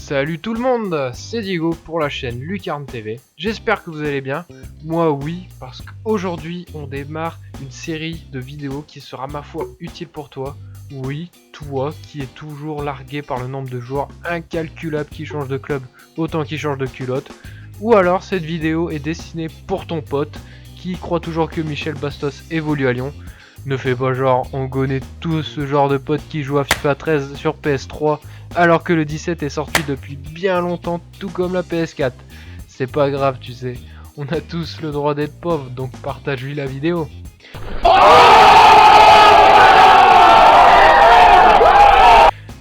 Salut tout le monde, c'est Diego pour la chaîne Lucarne TV. J'espère que vous allez bien. Moi oui, parce qu'aujourd'hui on démarre une série de vidéos qui sera ma foi utile pour toi. Oui, toi qui es toujours largué par le nombre de joueurs incalculable qui changent de club autant qu'ils changent de culotte. Ou alors cette vidéo est destinée pour ton pote qui croit toujours que Michel Bastos évolue à Lyon. Ne fais pas genre, on connaît tous ce genre de potes qui jouent à FIFA 13 sur PS3 alors que le 17 est sorti depuis bien longtemps, tout comme la PS4. C'est pas grave, tu sais. On a tous le droit d'être pauvres, donc partage-lui la vidéo.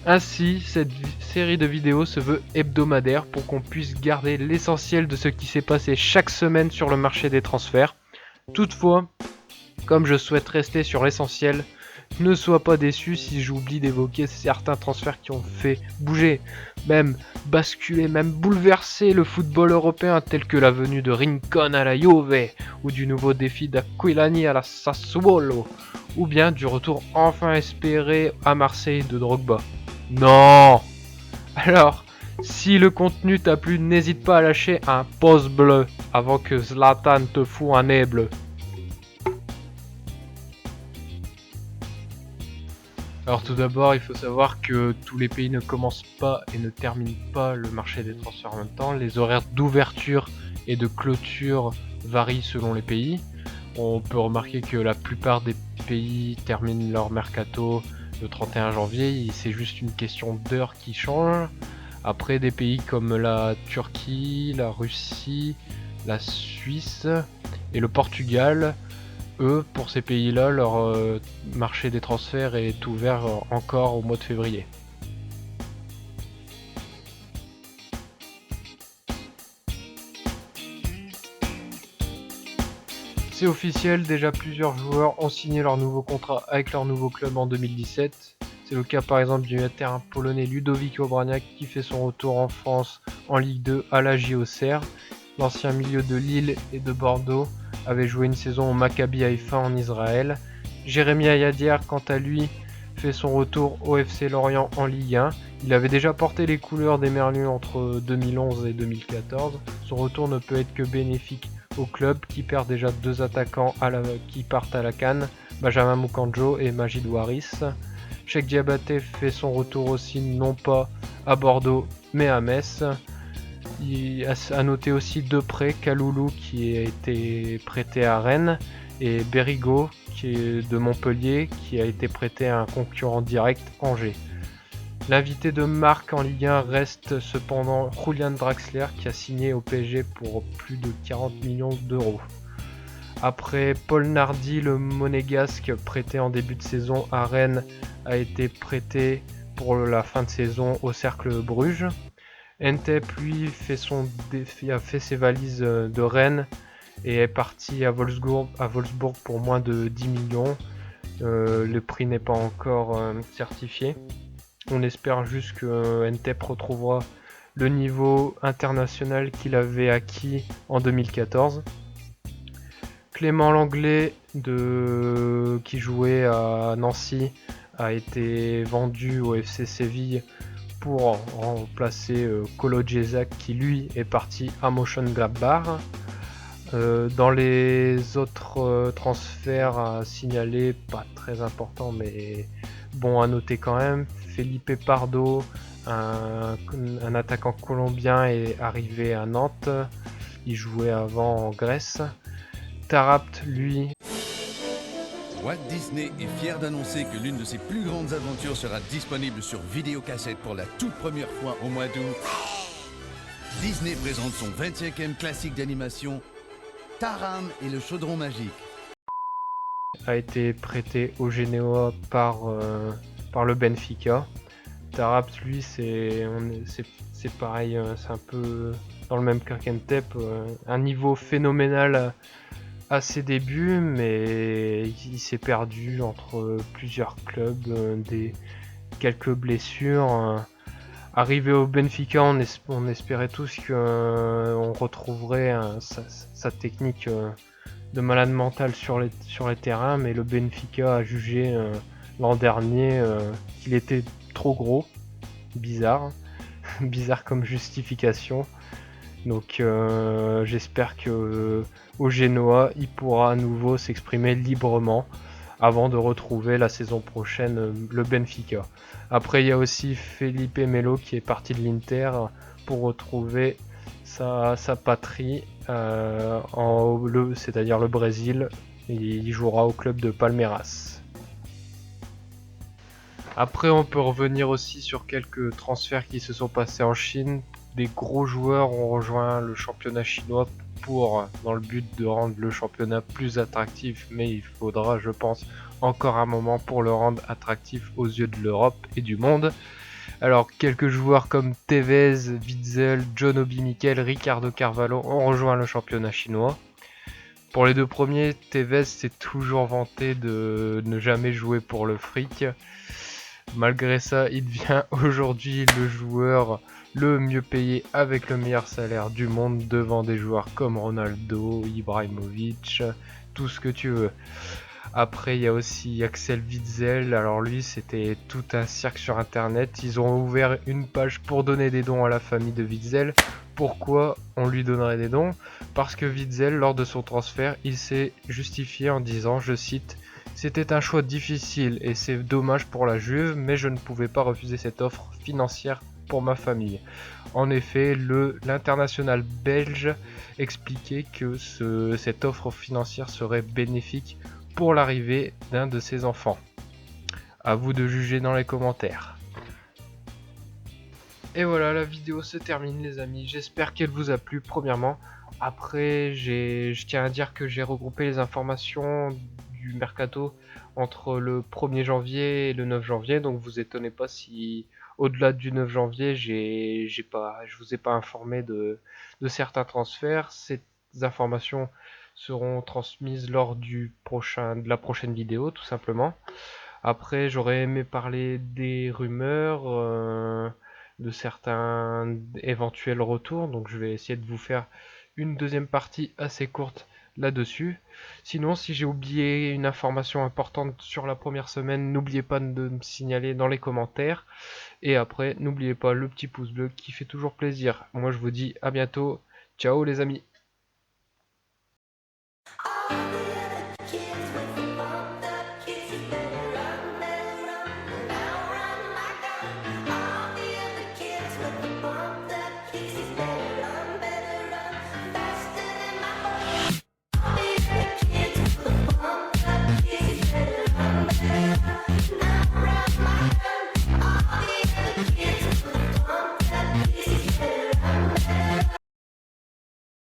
Ainsi, cette série de vidéos se veut hebdomadaire pour qu'on puisse garder l'essentiel de ce qui s'est passé chaque semaine sur le marché des transferts. Toutefois, comme je souhaite rester sur l'essentiel, ne sois pas déçu si j'oublie d'évoquer certains transferts qui ont fait bouger, même basculer, même bouleverser le football européen, tels que la venue de Rincon à la Juve, ou du nouveau défi d'Aquilani à la Sassuolo, ou bien du retour enfin espéré à Marseille de Drogba. Non! Alors, si le contenu t'a plu, n'hésite pas à lâcher un pouce bleu avant que Zlatan te fout un nez bleu. Alors tout d'abord, il faut savoir que tous les pays ne commencent pas et ne terminent pas le marché des transferts en même temps. Les horaires d'ouverture et de clôture varient selon les pays. On peut remarquer que la plupart des pays terminent leur mercato le 31 janvier, c'est juste une question d'heure qui change. Après, des pays comme la Turquie, la Russie, la Suisse et le Portugal, eux, pour ces pays-là, leur marché des transferts est ouvert encore au mois de février. C'est officiel, déjà plusieurs joueurs ont signé leur nouveau contrat avec leur nouveau club en 2017. C'est le cas par exemple du vétéran polonais Ludovic Obraniak qui fait son retour en France en Ligue 2 à la JO Auxerre. L'ancien milieu de Lille et de Bordeaux avait joué une saison au Maccabi Haïfa en Israël. Jérémy Ayadier, quant à lui, fait son retour au FC Lorient en Ligue 1. Il avait déjà porté les couleurs des Merlus entre 2011 et 2014. Son retour ne peut être que bénéfique au club qui perd déjà deux attaquants qui partent à la CAN, Benjamin Mukanjo et Majid Waris. Cheikh Diabaté fait son retour aussi non pas à Bordeaux mais à Metz. Il a noté aussi deux prêts, Kaloulou qui a été prêté à Rennes et Berigo qui est de Montpellier qui a été prêté à un concurrent direct, Angers. L'invité de marque en Ligue 1 reste cependant Julian Draxler qui a signé au PSG pour plus de 40 millions d'euros. Après, Paul Nardi, le monégasque prêté en début de saison à Rennes, a été prêté pour la fin de saison au Cercle Bruges. Ntep, lui, a fait ses valises de Rennes et est parti à Wolfsburg pour moins de 10 millions. Le prix n'est pas encore certifié. On espère juste que Ntep retrouvera le niveau international qu'il avait acquis en 2014. Clément Langlais, qui jouait à Nancy, a été vendu au FC Séville pour remplacer Kolo Djezak qui lui est parti à Mönchengladbach. Dans les autres transferts à signaler, pas très important mais bon à noter quand même, Felipe Pardo, un attaquant colombien, est arrivé à Nantes. Il jouait avant en Grèce. Tarapt, lui... Walt Disney est fier d'annoncer que l'une de ses plus grandes aventures sera disponible sur vidéocassette pour la toute première fois au mois d'août. Disney présente son 25e classique d'animation, Taram et le chaudron magique. A été prêté au Genoa par le Benfica. Tarapt, lui, c'est pareil, c'est un peu dans le même cas qu'Ntep, un niveau phénoménal à ses débuts, mais il s'est perdu entre plusieurs clubs, quelques blessures. Arrivé au Benfica, on espérait tous qu'on retrouverait sa technique de malade mental sur les terrains, mais le Benfica a jugé l'an dernier qu'il était trop gros, bizarre. bizarre comme justification. Donc j'espère que au Genoa, il pourra à nouveau s'exprimer librement avant de retrouver la saison prochaine le Benfica. Après, il y a aussi Felipe Melo qui est parti de l'Inter pour retrouver sa patrie, c'est-à-dire le Brésil. Il jouera au club de Palmeiras. Après, on peut revenir aussi sur quelques transferts qui se sont passés en Chine. Des gros joueurs ont rejoint le championnat chinois dans le but de rendre le championnat plus attractif, mais il faudra, je pense, encore un moment pour le rendre attractif aux yeux de l'Europe et du monde. Alors, quelques joueurs comme Tevez, Witzel, John Obi Mikel, Ricardo Carvalho ont rejoint le championnat chinois. Pour les deux premiers, Tevez s'est toujours vanté de ne jamais jouer pour le fric. Malgré ça, il devient aujourd'hui le joueur le mieux payé avec le meilleur salaire du monde devant des joueurs comme Ronaldo, Ibrahimovic, tout ce que tu veux. Après, il y a aussi Axel Witzel. Alors lui, c'était tout un cirque sur internet. Ils ont ouvert une page pour donner des dons à la famille de Witzel. Pourquoi on lui donnerait des dons? Parce que Witzel, lors de son transfert, il s'est justifié en disant, je cite, c'était un choix difficile et c'est dommage pour la Juve, mais je ne pouvais pas refuser cette offre financière pour ma famille. En effet, l'international belge expliquait que cette offre financière serait bénéfique pour l'arrivée d'un de ses enfants. À vous de juger dans les commentaires. Et voilà, la vidéo se termine les amis, j'espère qu'elle vous a plu premièrement. Après, je tiens à dire que j'ai regroupé les informations du mercato entre le 1er janvier et le 9 janvier, donc vous étonnez pas si au-delà du 9 janvier, je vous ai pas informé de certains transferts. Ces informations seront transmises lors de la prochaine vidéo, tout simplement. Après, j'aurais aimé parler des rumeurs, de certains éventuels retours, donc je vais essayer de vous faire une deuxième partie assez courte là-dessus. Sinon, si j'ai oublié une information importante sur la première semaine, n'oubliez pas de me signaler dans les commentaires. Et après, n'oubliez pas le petit pouce bleu qui fait toujours plaisir. Moi, je vous dis à bientôt. Ciao les amis.